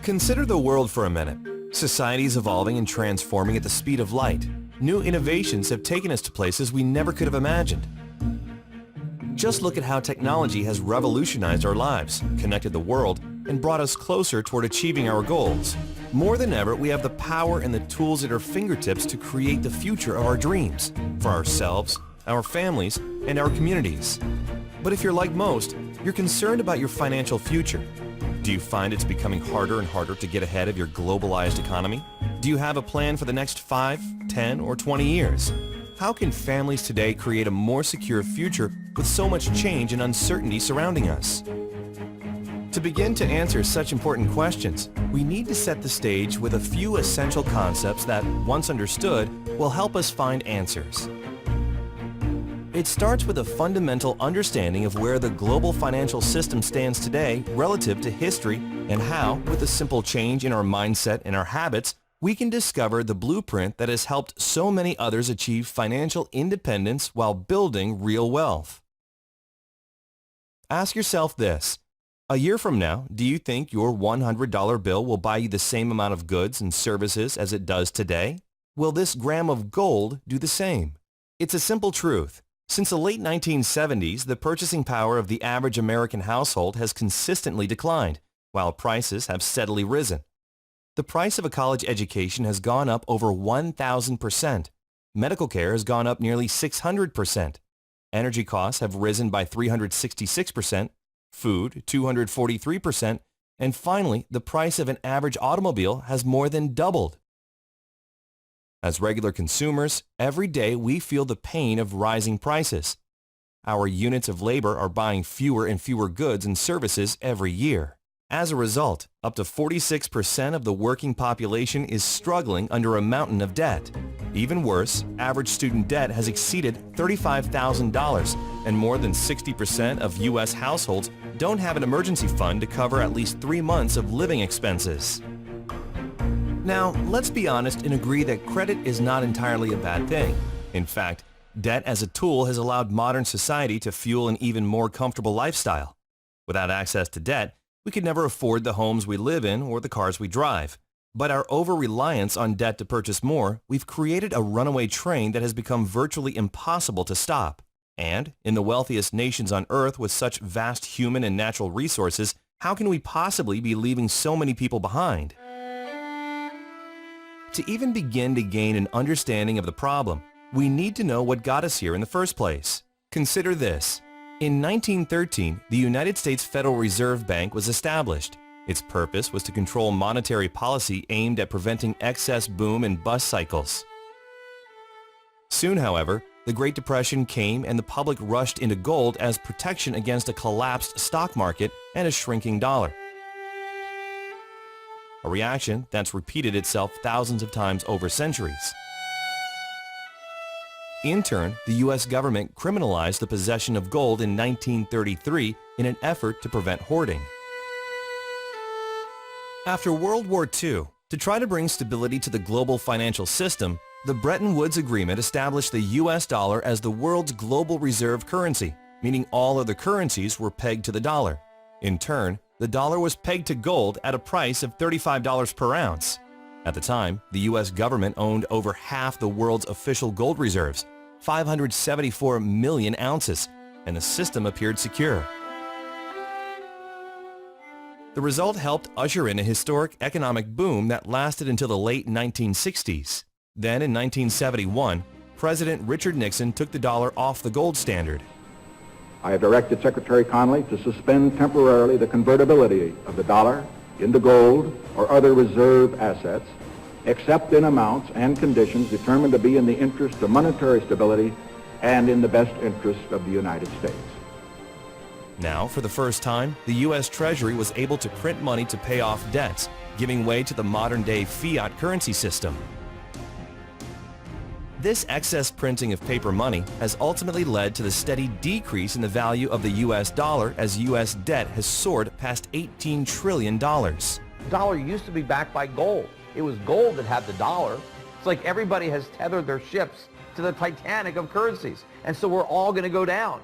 Consider the world for a minute. Society is evolving and transforming at the speed of light. New innovations have taken us to places we never could have imagined. Just look at how technology has revolutionized our lives, connected the world, and brought us closer toward achieving our goals. More than ever, we have the power and the tools at our fingertips to create the future of our dreams, for ourselves, our families, and our communities. But if you're like most, you're concerned about your financial future. Do you find it's becoming harder and harder to get ahead of your globalized economy? Do you have a plan for the next 5, 10, or 20 years? How can families today create a more secure future with so much change and uncertainty surrounding us? To begin to answer such important questions, we need to set the stage with a few essential concepts that, once understood, will help us find answers. It starts with a fundamental understanding of where the global financial system stands today relative to history and how, with a simple change in our mindset and our habits, we can discover the blueprint that has helped so many others achieve financial independence while building real wealth. Ask yourself this. A year from now, do you think your $100 bill will buy you the same amount of goods and services as it does today? Will this gram of gold do the same? It's a simple truth. Since the late 1970s, the purchasing power of the average American household has consistently declined, while prices have steadily risen. The price of a college education has gone up over 1,000%. Medical care has gone up nearly 600%. Energy costs have risen by 366%, food 243%, and finally, the price of an average automobile has more than doubled. As regular consumers, every day we feel the pain of rising prices. Our units of labor are buying fewer and fewer goods and services every year. As a result, up to 46% of the working population is struggling under a mountain of debt. Even worse, average student debt has exceeded $35,000, and more than 60% of U.S. households don't have an emergency fund to cover at least 3 months of living expenses. Now, let's be honest and agree that credit is not entirely a bad thing. In fact, debt as a tool has allowed modern society to fuel an even more comfortable lifestyle. Without access to debt, we could never afford the homes we live in or the cars we drive. But our over-reliance on debt to purchase more, we've created a runaway train that has become virtually impossible to stop. And, in the wealthiest nations on earth with such vast human and natural resources, how can we possibly be leaving so many people behind? To even begin to gain an understanding of the problem, we need to know what got us here in the first place. Consider this. In 1913, the United States Federal Reserve Bank was established. Its purpose was to control monetary policy aimed at preventing excess boom and bust cycles. Soon, however, the Great Depression came and the public rushed into gold as protection against a collapsed stock market and a shrinking dollar. A reaction that's repeated itself thousands of times over centuries. In turn, the U.S. government criminalized the possession of gold in 1933 in an effort to prevent hoarding. After World War II, to try to bring stability to the global financial system, the Bretton Woods Agreement established the U.S. dollar as the world's global reserve currency, meaning all other currencies were pegged to the dollar. In turn, the dollar was pegged to gold at a price of $35 per ounce. At the time, the U.S. government owned over half the world's official gold reserves, 574 million ounces, and the system appeared secure. The result helped usher in a historic economic boom that lasted until the late 1960s. Then in 1971, President Richard Nixon took the dollar off the gold standard. I have directed Secretary Connally to suspend temporarily the convertibility of the dollar into gold or other reserve assets, except in amounts and conditions determined to be in the interest of monetary stability and in the best interest of the United States. Now, for the first time, the U.S. Treasury was able to print money to pay off debts, giving way to the modern-day fiat currency system. This excess printing of paper money has ultimately led to the steady decrease in the value of the U.S. dollar as U.S. debt has soared past $18 trillion. The dollar used to be backed by gold. It was gold that had the dollar. It's like everybody has tethered their ships to the Titanic of currencies, and so we're all going to go down.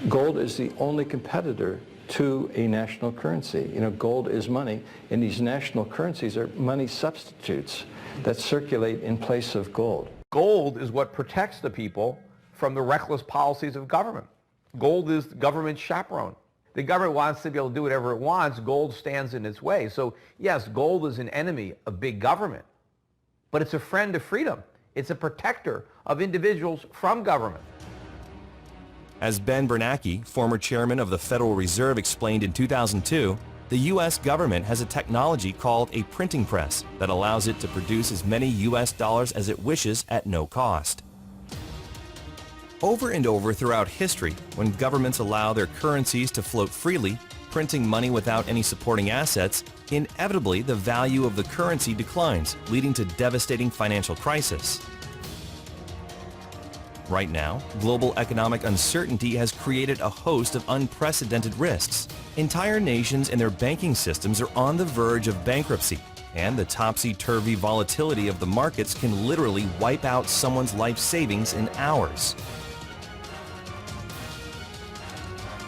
Gold is the only competitor to a national currency. You know, gold is money, and these national currencies are money substitutes that circulate in place of gold. Gold is what protects the people from the reckless policies of government. Gold is government chaperone. The government wants to be able to do whatever it wants. Gold stands in its way. So yes, gold is an enemy of big government, but it's a friend of freedom. It's a protector of individuals from government. As Ben Bernanke, former chairman of the Federal Reserve, explained in 2002, the U.S. government has a technology called a printing press that allows it to produce as many U.S. dollars as it wishes at no cost. Over and over throughout history, when governments allow their currencies to float freely, printing money without any supporting assets, inevitably the value of the currency declines, leading to devastating financial crisis. Right now, global economic uncertainty has created a host of unprecedented risks. Entire nations and their banking systems are on the verge of bankruptcy, and the topsy-turvy volatility of the markets can literally wipe out someone's life savings in hours.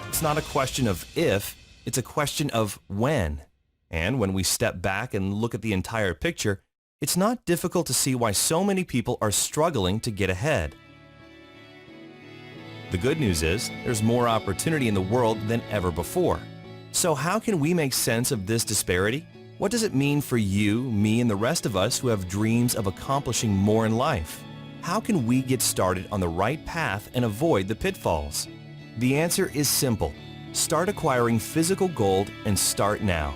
It's not a question of if, it's a question of when. And when we step back and look at the entire picture, it's not difficult to see why so many people are struggling to get ahead. The good news is, there's more opportunity in the world than ever before. So how can we make sense of this disparity? What does it mean for you, me, and the rest of us who have dreams of accomplishing more in life? How can we get started on the right path and avoid the pitfalls? The answer is simple. Start acquiring physical gold and start now.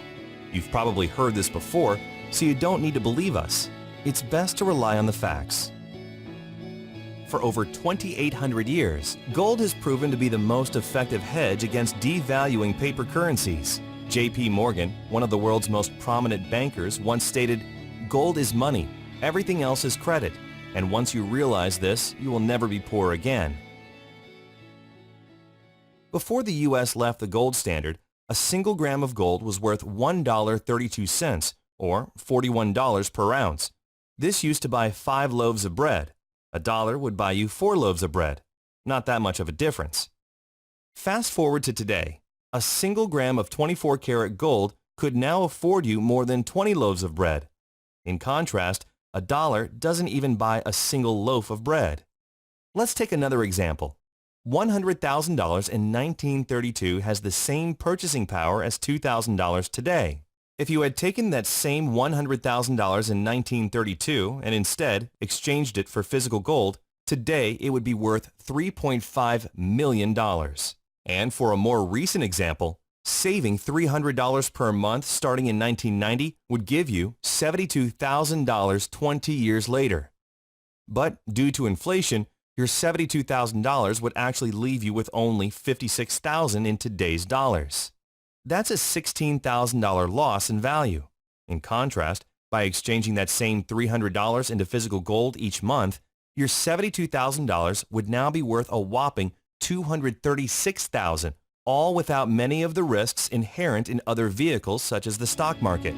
You've probably heard this before, so you don't need to believe us. It's best to rely on the facts. For over 2,800 years, gold has proven to be the most effective hedge against devaluing paper currencies. J.P. Morgan, one of the world's most prominent bankers, once stated, "Gold is money, everything else is credit, and once you realize this, you will never be poor again." Before the U.S. left the gold standard, a single gram of gold was worth $1.32, or $41 per ounce. This used to buy 5 loaves of bread. $1 would buy you 4 loaves of bread. Not that much of a difference. Fast forward to today. A single gram of 24-karat gold could now afford you more than 20 loaves of bread. In contrast, $1 doesn't even buy a single loaf of bread. Let's take another example. $100,000 in 1932 has the same purchasing power as $2,000 today. If you had taken that same $100,000 in 1932 and instead exchanged it for physical gold, today it would be worth $3.5 million. And for a more recent example, saving $300 per month starting in 1990 would give you $72,000 20 years later. But due to inflation, your $72,000 would actually leave you with only $56,000 in today's dollars. That's a $16,000 loss in value. In contrast, by exchanging that same $300 into physical gold each month, your $72,000 would now be worth a whopping $236,000, all without many of the risks inherent in other vehicles such as the stock market.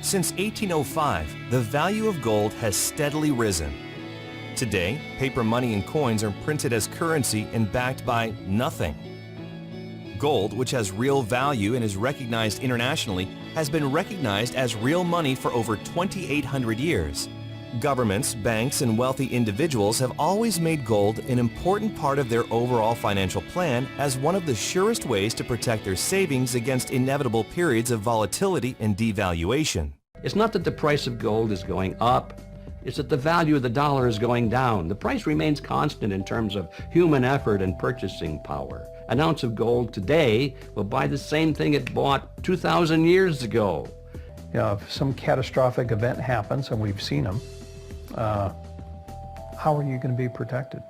Since 1805, the value of gold has steadily risen. Today, paper money and coins are printed as currency and backed by nothing. Gold, which has real value and is recognized internationally, has been recognized as real money for over 2,800 years. Governments, banks, and wealthy individuals have always made gold an important part of their overall financial plan as one of the surest ways to protect their savings against inevitable periods of volatility and devaluation. It's not that the price of gold is going up, it's that the value of the dollar is going down. The price remains constant in terms of human effort and purchasing power. An ounce of gold today will buy the same thing it bought 2,000 years ago. You know, if some catastrophic event happens, and we've seen them, how are you going to be protected?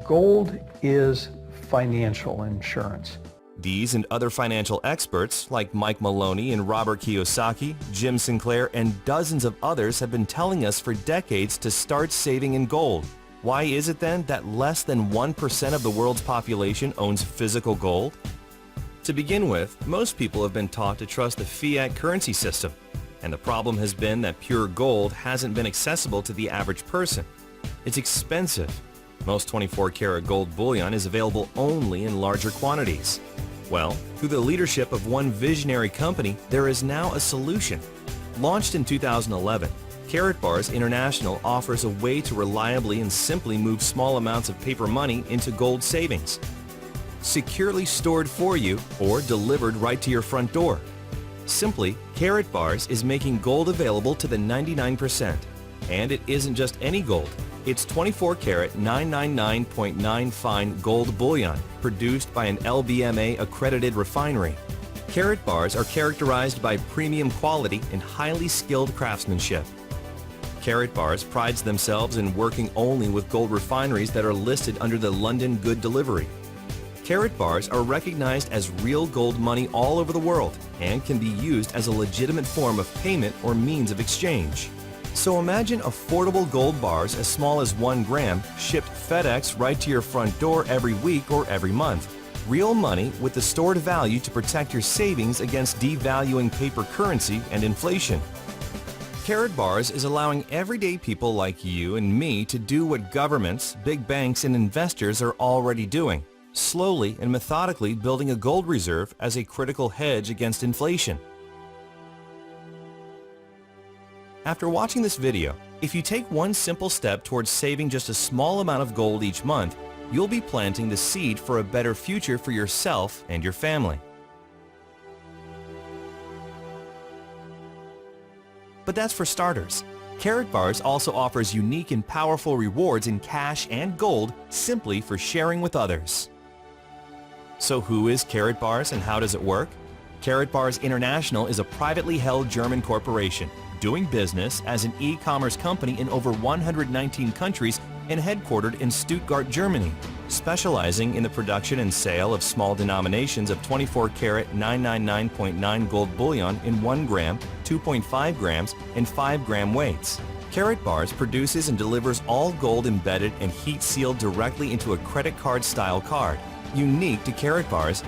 Gold is financial insurance. These and other financial experts like Mike Maloney and Robert Kiyosaki, Jim Sinclair, and dozens of others have been telling us for decades to start saving in gold. Why is it then that less than 1% of the world's population owns physical gold? To begin with, most people have been taught to trust the fiat currency system, and the problem has been that pure gold hasn't been accessible to the average person. It's expensive. Most 24-karat gold bullion is available only in larger quantities. Well, through the leadership of one visionary company, there is now a solution. Launched in 2011, KaratBars International offers a way to reliably and simply move small amounts of paper money into gold savings. Securely stored for you or delivered right to your front door. Simply, KaratBars is making gold available to the 99%. And it isn't just any gold. It's 24-karat 999.9 fine gold bullion produced by an LBMA accredited refinery. KaratBars are characterized by premium quality and highly skilled craftsmanship. KaratBars prides themselves in working only with gold refineries that are listed under the London Good Delivery. KaratBars are recognized as real gold money all over the world and can be used as a legitimate form of payment or means of exchange. So imagine affordable gold bars as small as 1 gram shipped FedEx right to your front door every week or every month. Real money with the stored value to protect your savings against devaluing paper currency and inflation. KaratBars is allowing everyday people like you and me to do what governments, big banks, and investors are already doing. Slowly and methodically building a gold reserve as a critical hedge against inflation. After watching this video, if you take one simple step towards saving just a small amount of gold each month, you'll be planting the seed for a better future for yourself and your family. But that's for starters. KaratBars also offers unique and powerful rewards in cash and gold simply for sharing with others. So who is KaratBars and how does it work? KaratBars International is a privately held German corporation doing business as an e-commerce company in over 119 countries and headquartered in Stuttgart, Germany, specializing in the production and sale of small denominations of 24-karat 999.9 gold bullion in 1 gram, 2.5 grams, and 5-gram weights. KaratBars produces and delivers all gold embedded and heat-sealed directly into a credit card-style card, unique to KaratBars.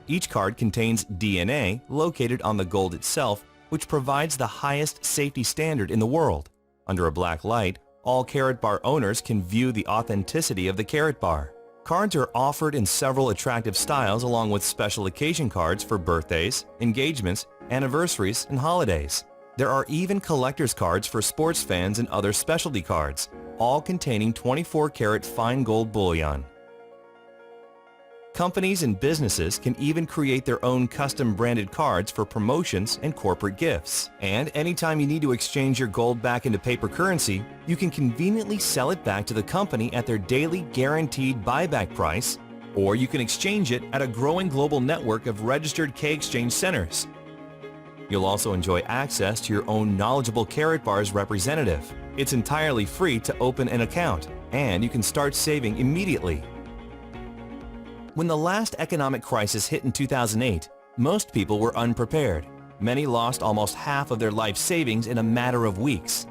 Each card contains DNA located on the gold itself, which provides the highest safety standard in the world. Under a black light, all KaratBar owners can view the authenticity of the KaratBar. Cards are offered in several attractive styles along with special occasion cards for birthdays, engagements, anniversaries, and holidays. There are even collector's cards for sports fans and other specialty cards, all containing 24-karat fine gold bullion. Companies and businesses can even create their own custom branded cards for promotions and corporate gifts. And anytime you need to exchange your gold back into paper currency, you can conveniently sell it back to the company at their daily guaranteed buyback price, or you can exchange it at a growing global network of registered K-exchange centers. You'll also enjoy access to your own knowledgeable KaratBars representative. It's entirely free to open an account, and you can start saving immediately. When the last economic crisis hit in 2008, most people were unprepared. Many lost almost half of their life savings in a matter of weeks.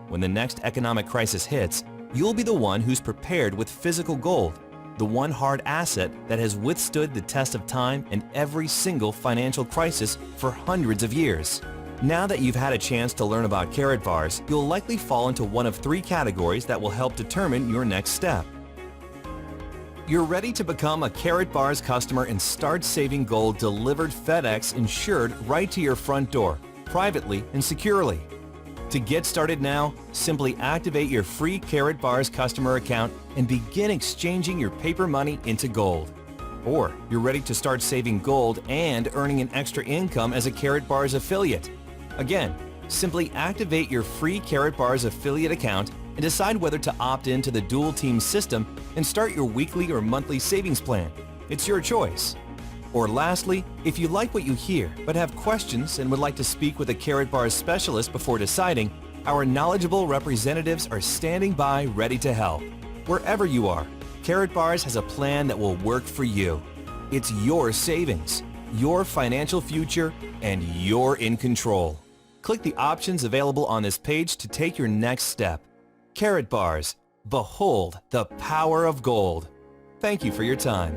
When the next economic crisis hits, you'll be the one who's prepared with physical gold, the one hard asset that has withstood the test of time and every single financial crisis for hundreds of years. Now that you've had a chance to learn about KaratBars, you'll likely fall into one of 3 categories that will help determine your next step. You're ready to become a KaratBars customer and start saving gold delivered FedEx insured right to your front door, privately and securely. To get started now, simply activate your free KaratBars customer account and begin exchanging your paper money into gold. Or you're ready to start saving gold and earning an extra income as a KaratBars affiliate. Again, simply activate your free KaratBars affiliate account and decide whether to opt into the dual team system and start your weekly or monthly savings plan. It's your choice. Or lastly, if you like what you hear but have questions and would like to speak with a KaratBars specialist before deciding, our knowledgeable representatives are standing by ready to help. Wherever you are, KaratBars has a plan that will work for you. It's your savings, your financial future, and you're in control. Click the options available on this page to take your next step. KaratBars, behold the power of gold. Thank you for your time.